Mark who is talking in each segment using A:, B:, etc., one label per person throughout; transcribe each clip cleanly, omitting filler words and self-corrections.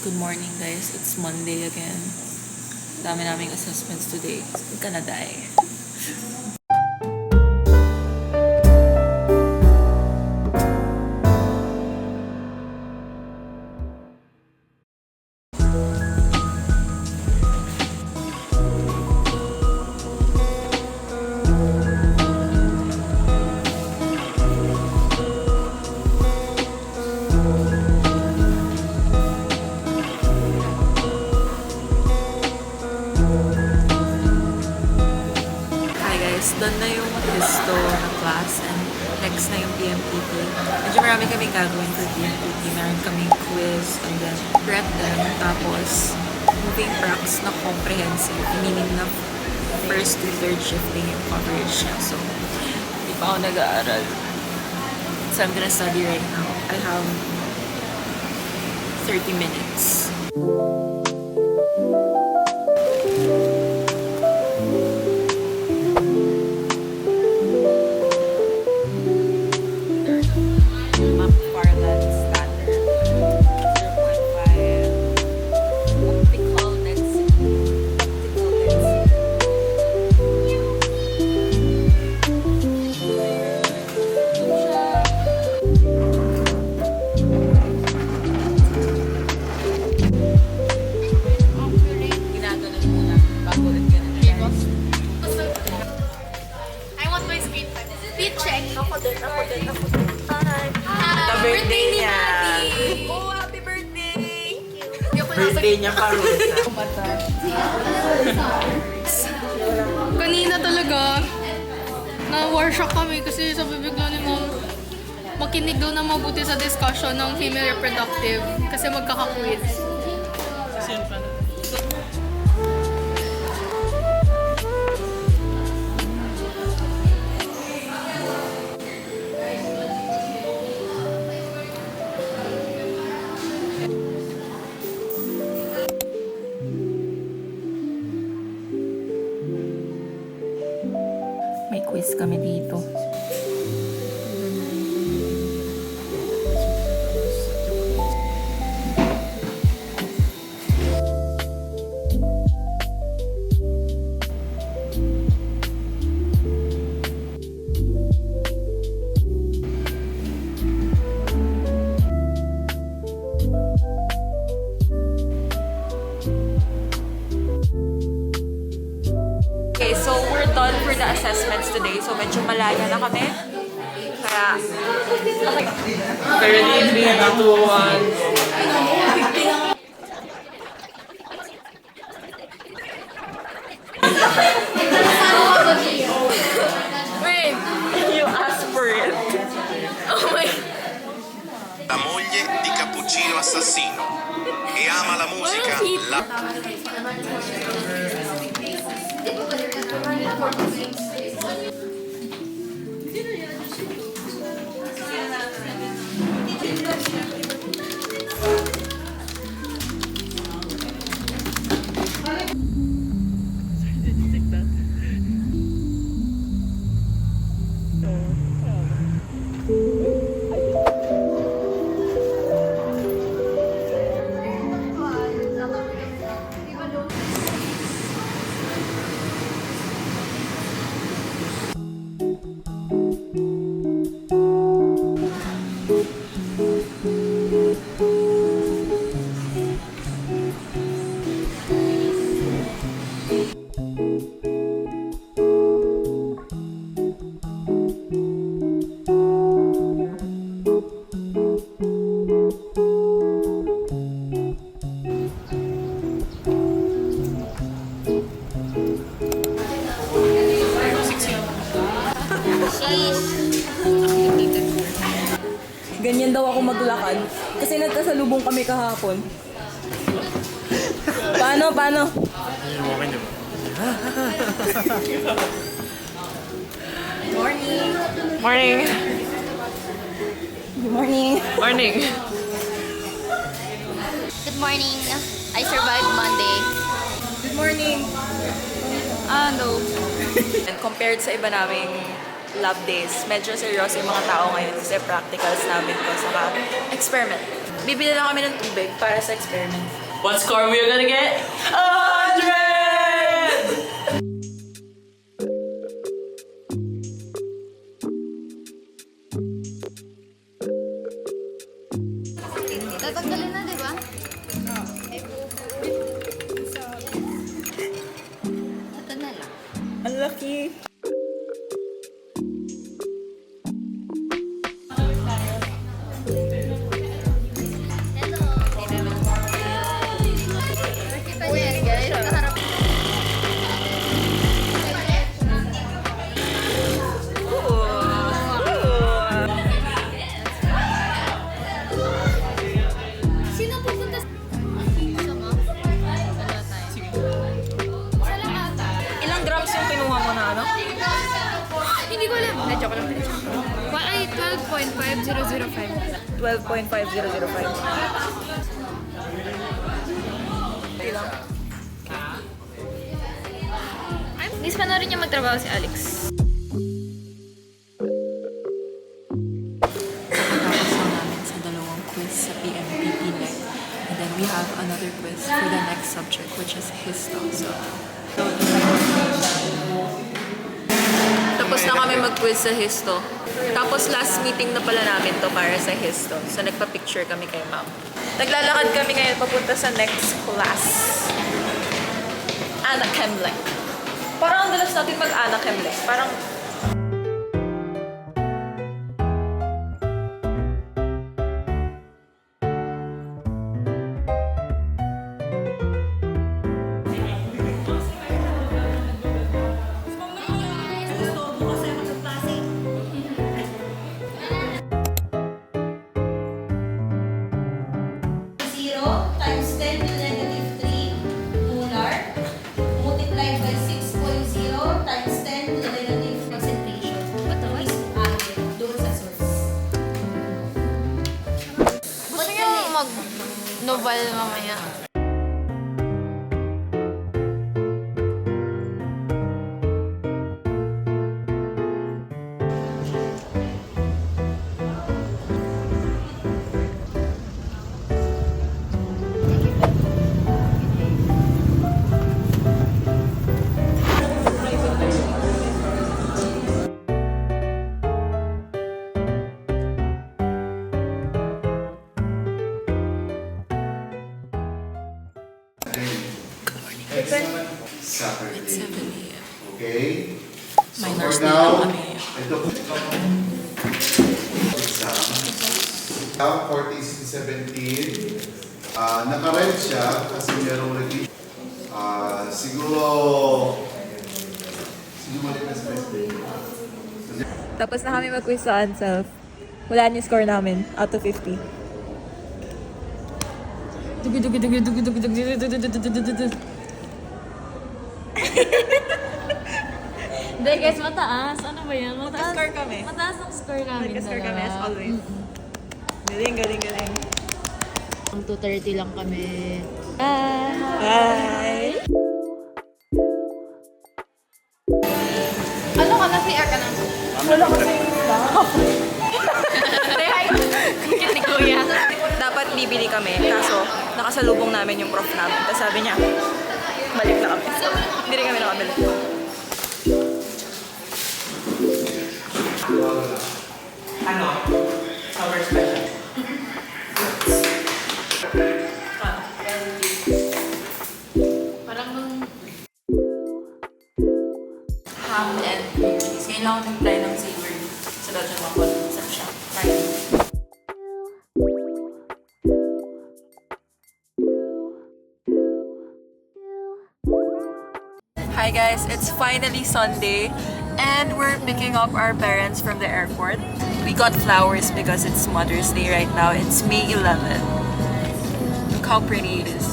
A: Good morning guys, it's Monday again. Dami naming assessments today. I'm gonna die. Done na yung histo na class and next na yung PMPT. Medyo marami kaming gagawin for PMPT. Meron kaming quiz and then prep them. Tapos moving pracs na comprehensive. Meaning na first to third shifting yung coverage niya. So, hindi pa ako nag-aaral. So, I'm gonna study right now. I have 30 minutes.
B: Birthday niya.
C: Oh, happy birthday! Thank you.
B: Birthday niya pa, Rosa.
C: Kanina talaga, na-warshock kami kasi sabi bigla ni Mom, makinig daw na mabuti sa discussion ng female reproductive kasi magkaka-quiz.
A: May quiz kami dito. Okay, so we're done for the assessments today. So medyo malaya na kami. Kaya,
B: Currently, 3, 2, 1.
C: Wait!
A: you asked for it.
C: Oh my...
D: La moglie di Cappuccino Assassino e ama la musica.
A: Ganyan daw ako maglakad. Kasi nagkasalubong kami kahapon. Paano? Morning.
B: Morning.
A: Good morning.
B: Morning.
E: Good morning. I survived Monday.
A: Good morning.
E: No.
A: And compared sa iba naming lab days, medyo seryoso yung mga tao ngayon kasi practicals namin ko saka experiment. bibili lang kami ng tubig para sa experiment.
B: What score we are gonna get? 100!
E: Tatanggalin na, di ba? Ito na lang.
B: Ang laki.
E: Kita niyo yan, guys. Naharap. Sino pupunta sa... Sama? Dalawa tayo. Isa lang ata.
A: Ilang grams yung kinuha mo na ano?
C: Hindi ko alam. Na joke lang. Ay, 12.5005.
A: 12.5005.
E: Miss, panoorin niyo magtrabaho si Alex.
A: Tapos na namin sa dalawang quiz sa PMPP NEC. And then we have another quiz for the next subject, which is Histo. So, tapos na kami mag-quiz sa Histo. Tapos last meeting na pala namin to para sa Histo. So, nagpa-picture kami kay ma'am. Naglalakad kami ngayon papunta sa next class. Ana Chemlec. Parang ang dalas natin mag-Ana Chemlec. Parang
F: Times 10 to the negative 3 molar multiplied by 6.0 times 10 to the negative concentration. Is added doon sa source.
E: Gusto niyo mag-novel mamaya?
G: Saturday.
A: 7 a.m.
G: Okay? So
A: Minors
G: for
A: na
G: now,
A: lang kami.
G: ito po exam. Now, 14-17. Naka-red siya kasi merong revision. Siguro mali na sa best day.
A: Tapos na kami mag-quiz sa Unself. Wala niyo score namin out of 50.
E: Hindi guys, mataas. Ano ba yan? Mataas.
A: Score kami.
E: Mataas ang score namin.
A: Nag-score kami as
E: dalawa.
A: always. Galing, galing, galing.
E: Ang 2:30 lang kami.
A: Bye!
C: Ano ka na? CR ka na?
A: Wala kasi
E: Ni Kuya.
A: dapat bibili kami, kaso nakasalubong namin yung prof namin. Tapos sabi niya, balik na kami. So, hindi rin kami nakabalik.
B: Ano? Summer special.
E: Parang nung...
A: Ham and cheese. Ngayon lang ako nag-try ng savory sa Belgian Waffle. Sarap siya. Try it. Hi guys, it's finally Sunday and we're picking up our parents from the airport. We got flowers because it's Mother's Day right now. It's May 11. Look how pretty it is.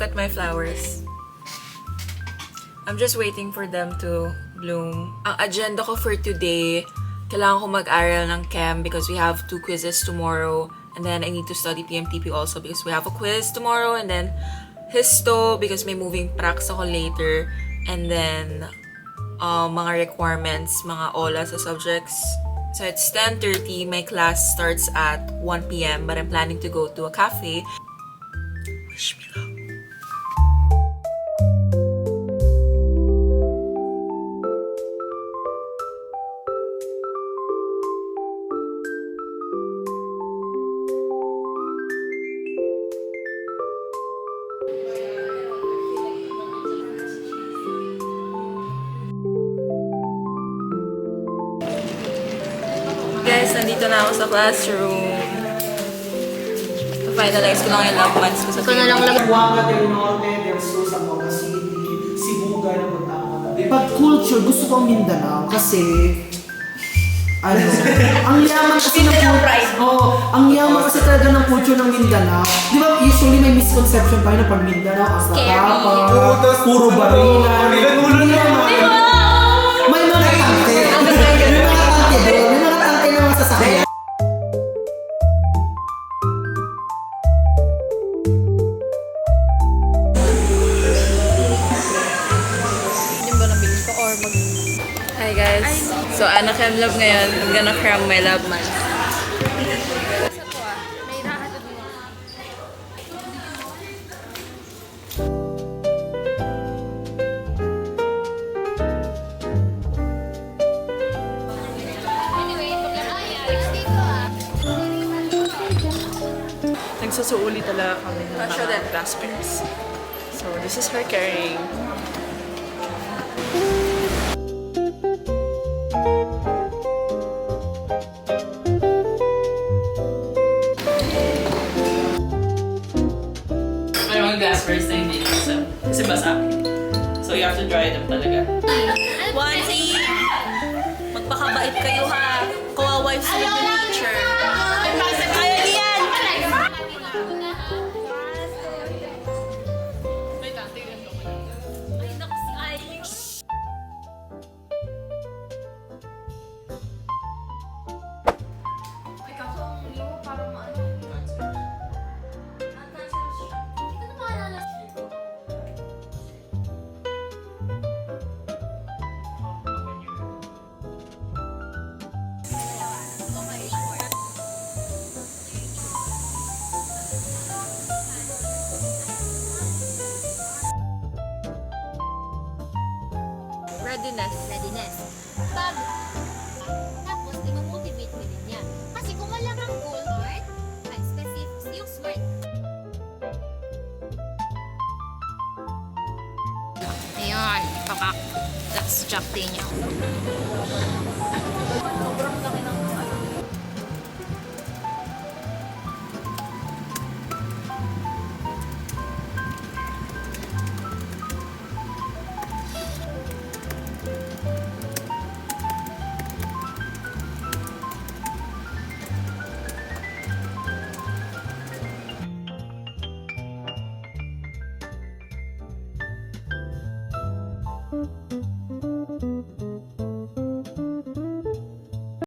A: Look at my flowers. I'm just waiting for them to bloom. Ang agenda ko for today, kailangan ko mag-aral ng chem because we have 2 quizzes tomorrow. And then I need to study PMTP also because we have a quiz tomorrow. And then histo because may moving pracs ako later. And then mga requirements, mga OLA sa subjects. So it's 10:30. My class starts at 1 p.m. But I'm planning to go to a cafe. Wish me luck. Guys, nandito na ako sa classroom. Finalize ko lang yung love months ko sa
H: Huanga del Norte, del Sur, Zamboanga City, Sibuga, napunta ako na. Pag culture, gusto ko ang Mindanao kasi ano, ang yaman kasi ng ang yaman kasi talaga ng culture ng Mindanao. Di ba usually may misconception tayo na pag Mindanao, ang tatapa, puro barilan. Hindi naman. May mga tante. May mga tante doon. May mga tante na mga sasakyan.
A: Hi guys. So, Anna-Chem Lab ngayon. I'm gonna cram my lab month.
B: Nagsusuuli talaga kami ng mga classmates. So, this is her carrying. May mga glasswares na hindi nasa. Kasi basa. So, you have to dry them talaga.
F: Wansi! Magpakabait kayo ha. Kawawa yung sunod ng teacher. Kaya niyan!
E: Readiness. Pag tapos, i-motivate mo din niya. Kasi kung wala kang goal, right? Like specific, yung smart. Ayan, pakak. That's chapter niya.